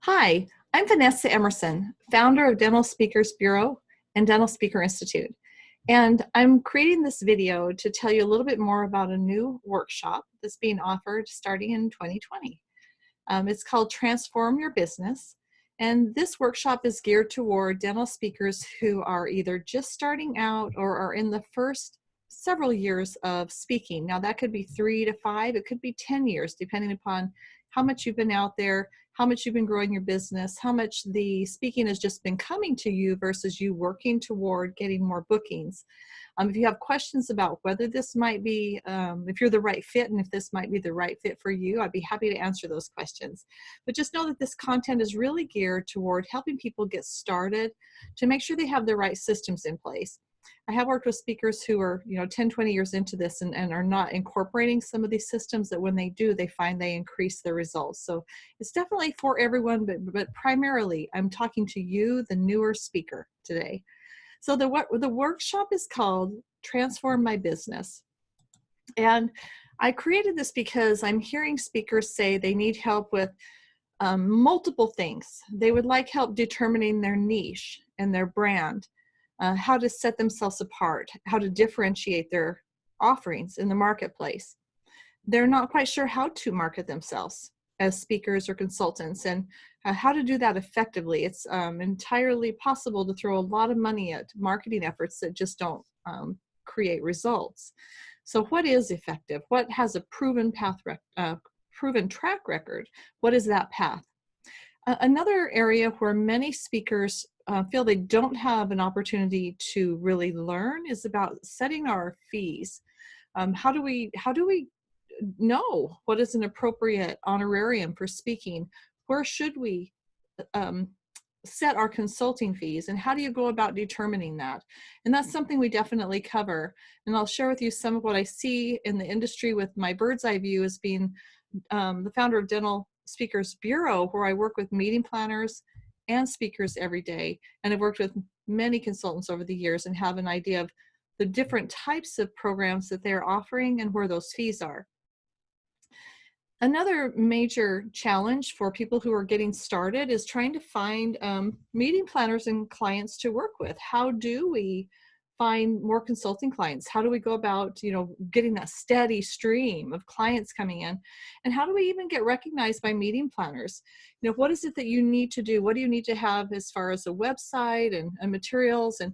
Hi, I'm Vanessa Emerson, founder of Dental Speakers Bureau and Dental Speaker Institute. And I'm creating this video to tell you a little bit more about a new workshop that's being offered starting in 2020. It's called Transform Your Business. And this workshop is geared toward dental speakers who are either just starting out or are in the first several years of speaking. Now that could be 3 to 5, it could be 10 years, depending upon how much you've been out there, how much you've been growing your business, how much the speaking has just been coming to you versus you working toward getting more bookings. If you have questions about whether this might be, if you're the right fit and if this might be the right fit for you, I'd be happy to answer those questions. But just know that this content is really geared toward helping people get started to make sure they have the right systems in place. I have worked with speakers who are, 10, 20 years into this and are not incorporating some of these systems that when they do, they find they increase their results. So it's definitely for everyone, but primarily I'm talking to you, the newer speaker today. So the workshop is called Transform My Business. And I created this because I'm hearing speakers say they need help with multiple things. They would like help determining their niche and their brand, how to set themselves apart, how to differentiate their offerings in the marketplace. They're not quite sure how to market themselves as speakers or consultants and how to do that effectively. It's entirely possible to throw a lot of money at marketing efforts that just don't create results. So what is effective? What has a proven proven track record? What is that path? Another area where many speakers feel they don't have an opportunity to really learn is about setting our fees. How do we know what is an appropriate honorarium for speaking? Where should we set our consulting fees, and how do you go about determining that? And that's something we definitely cover. And I'll share with you some of what I see in the industry with my bird's eye view as being the founder of Dental Speakers Bureau, where I work with meeting planners and speakers every day. And I've worked with many consultants over the years and have an idea of the different types of programs that they're offering and where those fees are. Another major challenge for people who are getting started is trying to find meeting planners and clients to work with. How do we find more consulting clients? How do we go about, getting that steady stream of clients coming in? And how do we even get recognized by meeting planners? What is it that you need to do? What do you need to have as far as a website and materials? And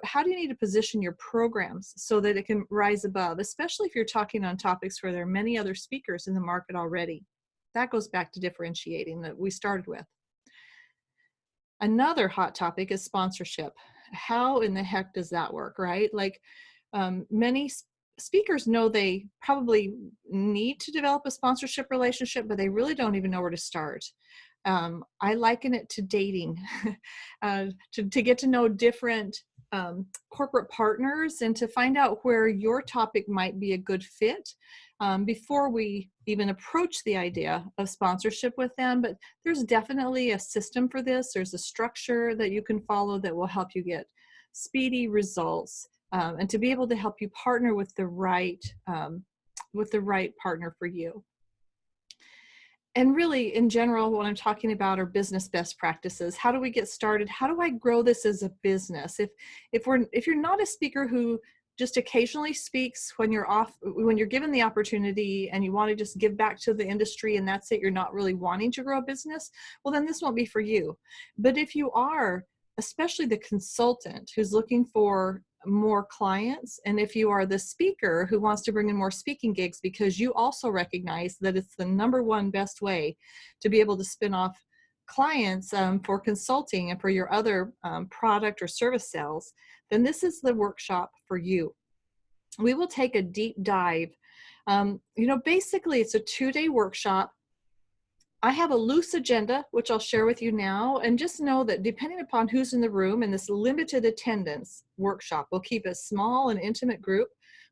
how do you need to position your programs so that it can rise above, especially if you're talking on topics where there are many other speakers in the market already? That goes back to differentiating that we started with. Another hot topic is sponsorship. How in the heck does that work, right? Like many speakers know they probably need to develop a sponsorship relationship, but they really don't even know where to start. I liken it to dating, to get to know different corporate partners and to find out where your topic might be a good fit before we even approach the idea of sponsorship with them. But there's definitely a system for this. There's a structure that you can follow that will help you get speedy results and to be able to help you partner with the right partner for you. And really, in general, what I'm talking about are business best practices. How do we get started? How do I grow this as a business? If you're not a speaker who just occasionally speaks when you're given the opportunity and you want to just give back to the industry and that's it, you're not really wanting to grow a business, well, then this won't be for you. But if you are, especially the consultant who's looking for more clients, and if you are the speaker who wants to bring in more speaking gigs because you also recognize that it's the #1 best way to be able to spin off clients for consulting and for your other product or service sales, then this is the workshop for you. We will take a deep dive. Basically it's a 2-day workshop. I have a loose agenda, which I'll share with you now, and just know that depending upon who's in the room in this limited attendance workshop, we'll keep a small and intimate group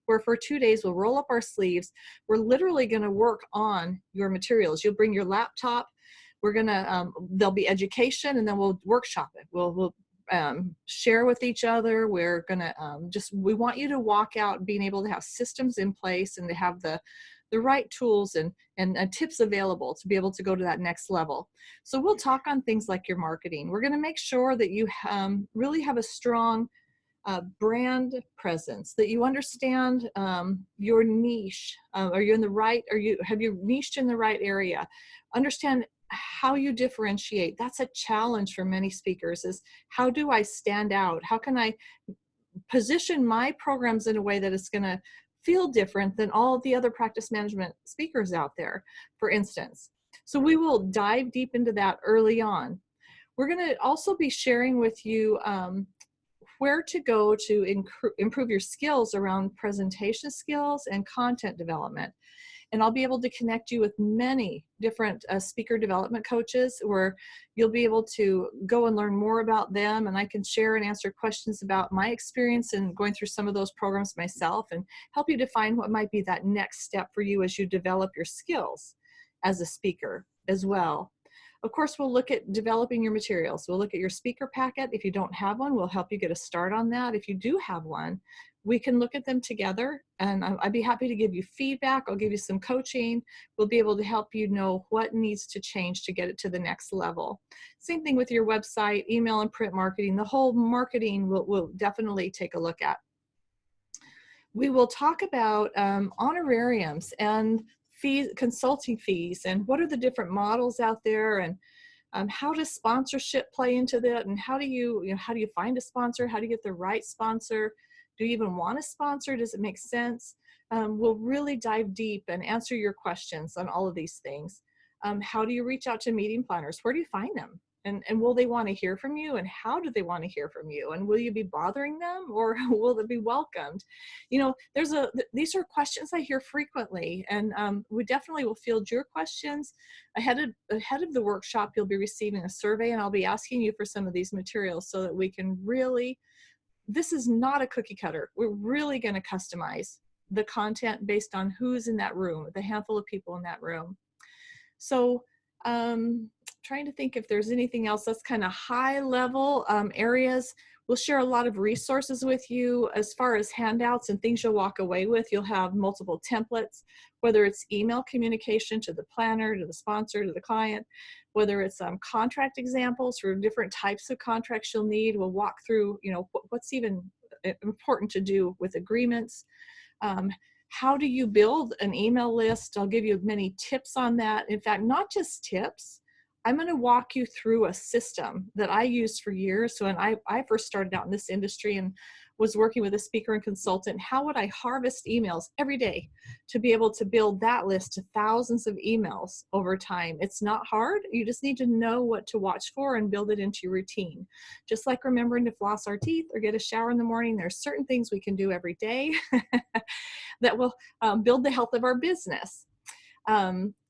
where for 2 days we'll roll up our sleeves. We're literally going to work on your materials. You'll bring your laptop. We're going to, there'll be education, and then we'll workshop it. We'll share with each other. We're going to we want you to walk out being able to have systems in place and to have the the right tools and tips available to be able to go to that next level. So we'll talk on things like your marketing. We're going to make sure that you really have a strong brand presence, that you understand your niche. Are you in the right, have you niched in the right area? Understand how you differentiate. That's a challenge for many speakers, is how do I stand out? How can I position my programs in a way that it's going to feel different than all the other practice management speakers out there, for instance? So we will dive deep into that early on. We're going to also be sharing with you where to go to improve your skills around presentation skills and content development. And I'll be able to connect you with many different speaker development coaches, where you'll be able to go and learn more about them, and I can share and answer questions about my experience in going through some of those programs myself, and help you define what might be that next step for you as you develop your skills as a speaker as well. Of course, we'll look at developing your materials. We'll look at your speaker packet. If you don't have one, we'll help you get a start on that. If you do have one, we can look at them together, and I'd be happy to give you feedback. I'll give you some coaching. We'll be able to help you know what needs to change to get it to the next level. Same thing with your website, email and print marketing. The whole marketing we'll definitely take a look at. We will talk about honorariums and fees, consulting fees, and what are the different models out there, and how does sponsorship play into that, and how do you find a sponsor? How do you get the right sponsor? Do you even want a sponsor? Does it make sense? We'll really dive deep and answer your questions on all of these things. How do you reach out to meeting planners? Where do you find them? And will they want to hear from you? And how do they want to hear from you? And will you be bothering them, or will they be welcomed? You know, these are questions I hear frequently, and we definitely will field your questions. Ahead of the workshop, you'll be receiving a survey, and I'll be asking you for some of these materials so that we can really, this is not a cookie cutter. We're really going to customize the content based on who's in that room, the handful of people in that room. So trying to think if there's anything else that's kind of high level areas. We'll share a lot of resources with you as far as handouts and things you'll walk away with. You'll have multiple templates, whether it's email communication to the planner, to the sponsor, to the client, whether it's contract examples for different types of contracts you'll need. We'll walk through, you know, what's even important to do with agreements. How do you build an email list? I'll give you many tips on that. In fact, not just tips. I'm going to walk you through a system that I used for years. So when I first started out in this industry and was working with a speaker and consultant, how would I harvest emails every day to be able to build that list to thousands of emails over time? It's not hard. You just need to know what to watch for and build it into your routine. Just like remembering to floss our teeth or get a shower in the morning, there's certain things we can do every day that will build the health of our business.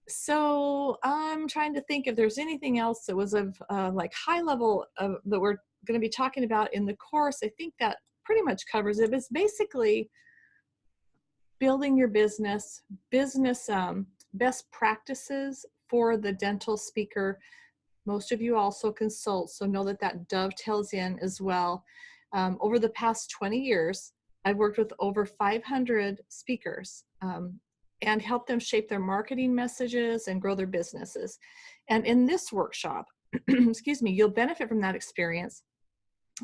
So I'm trying to think if there's anything else that was of like high level that we're going to be talking about in the course. I think that pretty much covers it. It's basically building your business best practices for the dental speaker. Most of you also consult, so know that that dovetails in as well. Over the past 20 years, I've worked with over 500 speakers and help them shape their marketing messages and grow their businesses. And in this workshop, excuse me, you'll benefit from that experience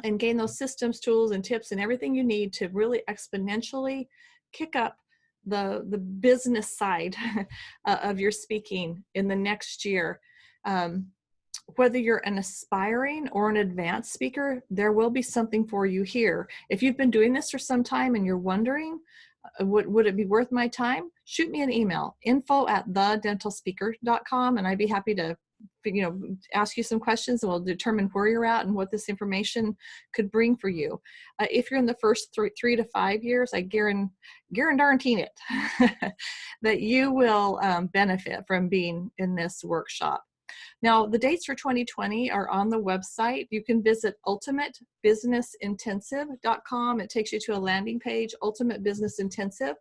and gain those systems, tools, and tips and everything you need to really exponentially kick up the business side of your speaking in the next year. Whether you're an aspiring or an advanced speaker, there will be something for you here. If you've been doing this for some time and you're wondering, would it be worth my time? Shoot me an email, info@thedentalspeaker.com, and I'd be happy to, you know, ask you some questions, and we'll determine where you're at and what this information could bring for you. If you're in the first 3 to 5 years, I guarantee it that you will benefit from being in this workshop. Now, the dates for 2020 are on the website. You can visit ultimatebusinessintensive.com. It takes you to a landing page, Ultimate Business Intensive.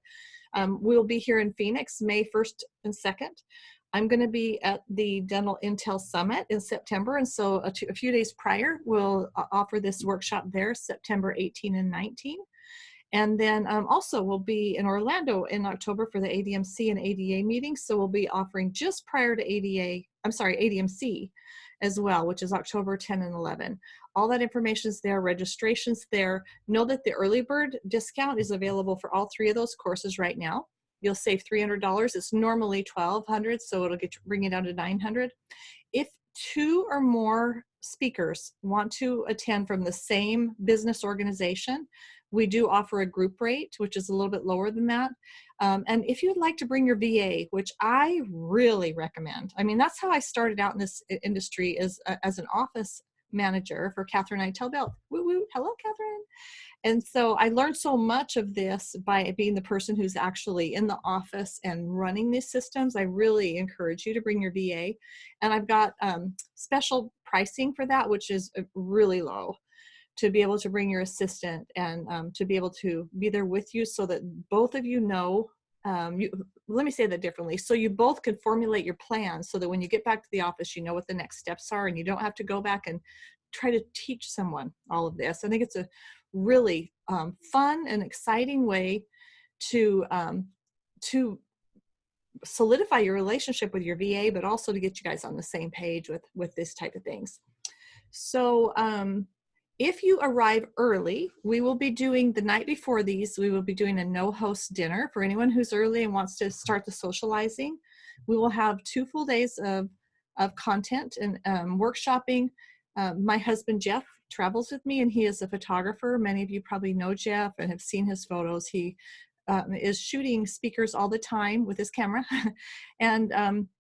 We'll be here in Phoenix, May 1st and 2nd. I'm going to be at the Dental Intel Summit in September, and so a few days prior, we'll offer this workshop there, September 18 and 19. And then also we'll be in Orlando in October for the ADMC and ADA meetings. So we'll be offering just prior to ADMC as well, which is October 10 and 11. All that information is there, registration's there. Know that the early bird discount is available for all 3 of those courses right now. You'll save $300. It's normally $1,200, so it'll bring it down to $900. If 2 or more speakers want to attend from the same business organization, we do offer a group rate, which is a little bit lower than that. And if you'd like to bring your VA, which I really recommend, I mean, that's how I started out in this industry as an office manager for Catherine Itell-Bell. Woo woo, hello, Catherine. And so I learned so much of this by being the person who's actually in the office and running these systems. I really encourage you to bring your VA. And I've got special pricing for that, which is really low, to be able to bring your assistant and to be able to be there with you so that both of you know, let me say that differently. So you both can formulate your plan so that when you get back to the office, you know what the next steps are and you don't have to go back and try to teach someone all of this. I think it's a really fun and exciting way to solidify your relationship with your VA, but also to get you guys on the same page with this type of things. So if you arrive early, we will be doing the night before these, we will be doing a no-host dinner for anyone who's early and wants to start the socializing. We will have 2 full days of content and workshopping. My husband, Jeff, travels with me, and he is a photographer. Many of you probably know Jeff and have seen his photos. He is shooting speakers all the time with his camera. And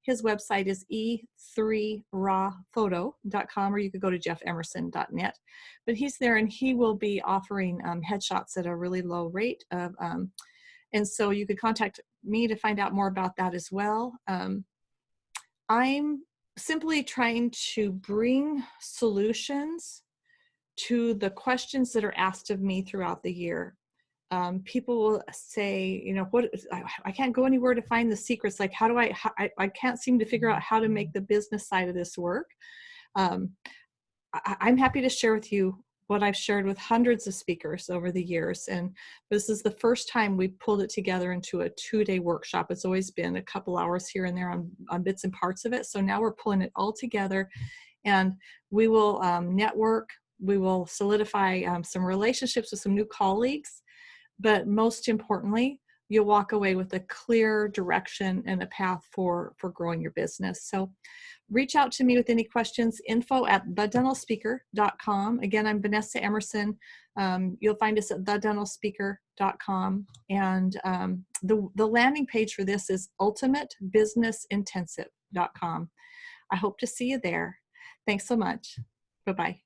his website is e3rawphoto.com, or you could go to jeffemerson.net. But he's there, and he will be offering headshots at a really low rate of, and so you could contact me to find out more about that as well. I'm simply trying to bring solutions to the questions that are asked of me throughout the year. People will say, you know, I can't go anywhere to find the secrets. Like, how do I can't seem to figure out how to make the business side of this work. I'm happy to share with you what I've shared with hundreds of speakers over the years. And this is the first time we pulled it together into a 2-day workshop. It's always been a couple hours here and there on bits and parts of it. So now we're pulling it all together, and we will network. We will solidify some relationships with some new colleagues. But most importantly, you'll walk away with a clear direction and a path for growing your business. So reach out to me with any questions, info@thedentalspeaker.com. Again, I'm Vanessa Emerson. You'll find us at thedentalspeaker.com. And the landing page for this is ultimatebusinessintensive.com. I hope to see you there. Thanks so much. Bye-bye.